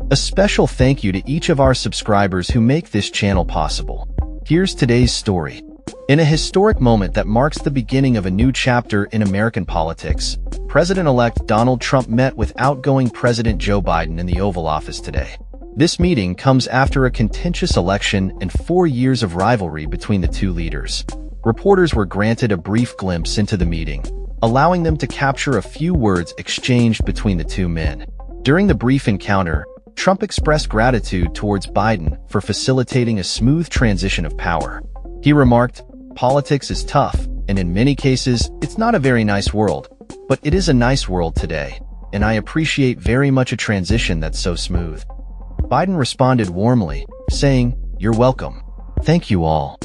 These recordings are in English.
A special thank you to each of our subscribers who make this channel possible. Here's today's story. In a historic moment that marks the beginning of a new chapter in American politics, President-elect Donald Trump met with outgoing President Joe Biden in the Oval Office today. This meeting comes after a contentious election and 4 years of rivalry between the two leaders. Reporters were granted a brief glimpse into the meeting, allowing them to capture a few words exchanged between the two men. During the brief encounter, Trump expressed gratitude towards Biden for facilitating a smooth transition of power. He remarked, "Politics is tough, and in many cases, it's not a very nice world, but it is a nice world today, and I appreciate very much a transition that's so smooth." Biden responded warmly, saying, "You're welcome. Thank you all."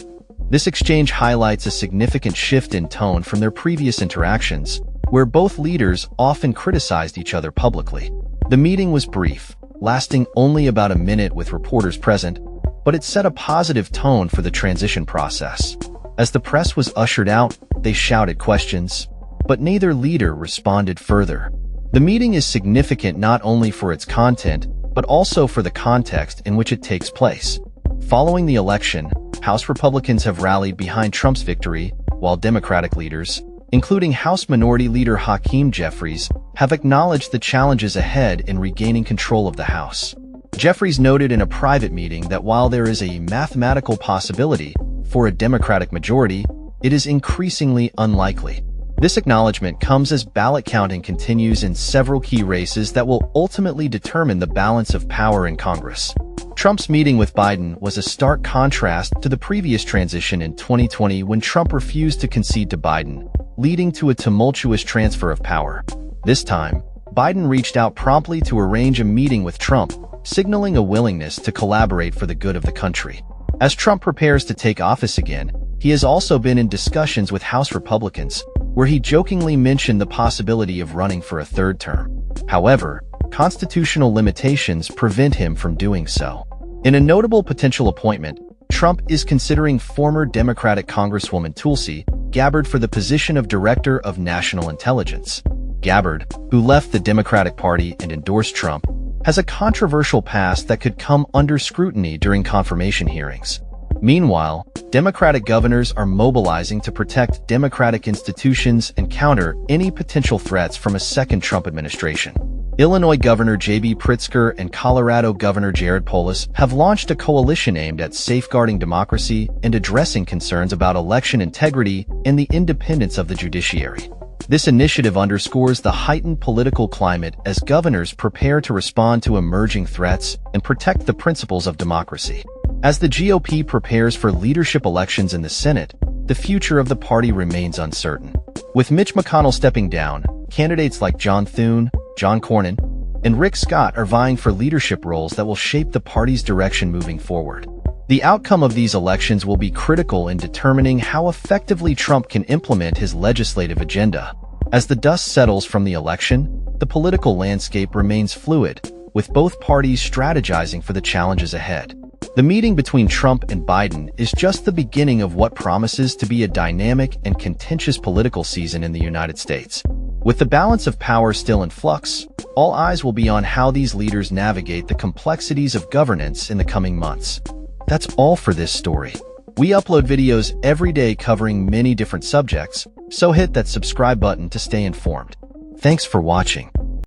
This exchange highlights a significant shift in tone from their previous interactions, where both leaders often criticized each other publicly. The meeting was brief, lasting only about a minute with reporters present, but it set a positive tone for the transition process. As the press was ushered out, they shouted questions, but neither leader responded further. The meeting is significant not only for its content, but also for the context in which it takes place. Following the election, House Republicans have rallied behind Trump's victory, while Democratic leaders, including House Minority Leader Hakeem Jeffries, have acknowledged the challenges ahead in regaining control of the House. Jeffries noted in a private meeting that while there is a mathematical possibility for a Democratic majority, it is increasingly unlikely. This acknowledgement comes as ballot counting continues in several key races that will ultimately determine the balance of power in Congress. Trump's meeting with Biden was a stark contrast to the previous transition in 2020 when Trump refused to concede to Biden, leading to a tumultuous transfer of power. This time, Biden reached out promptly to arrange a meeting with Trump, signaling a willingness to collaborate for the good of the country. As Trump prepares to take office again, he has also been in discussions with House Republicans, where he jokingly mentioned the possibility of running for a third term. However, constitutional limitations prevent him from doing so. In a notable potential appointment, Trump is considering former Democratic Congresswoman Tulsi Gabbard for the position of Director of National Intelligence. Gabbard, who left the Democratic Party and endorsed Trump, has a controversial past that could come under scrutiny during confirmation hearings. Meanwhile, Democratic governors are mobilizing to protect Democratic institutions and counter any potential threats from a second Trump administration. Illinois Governor J.B. Pritzker and Colorado Governor Jared Polis have launched a coalition aimed at safeguarding democracy and addressing concerns about election integrity and the independence of the judiciary. This initiative underscores the heightened political climate as governors prepare to respond to emerging threats and protect the principles of democracy. As the GOP prepares for leadership elections in the Senate, the future of the party remains uncertain. With Mitch McConnell stepping down, candidates like John Thune, John Cornyn, and Rick Scott are vying for leadership roles that will shape the party's direction moving forward. The outcome of these elections will be critical in determining how effectively Trump can implement his legislative agenda. As the dust settles from the election, the political landscape remains fluid, with both parties strategizing for the challenges ahead. The meeting between Trump and Biden is just the beginning of what promises to be a dynamic and contentious political season in the United States. With the balance of power still in flux, all eyes will be on how these leaders navigate the complexities of governance in the coming months. That's all for this story. We upload videos every day covering many different subjects, so hit that subscribe button to stay informed. Thanks for watching.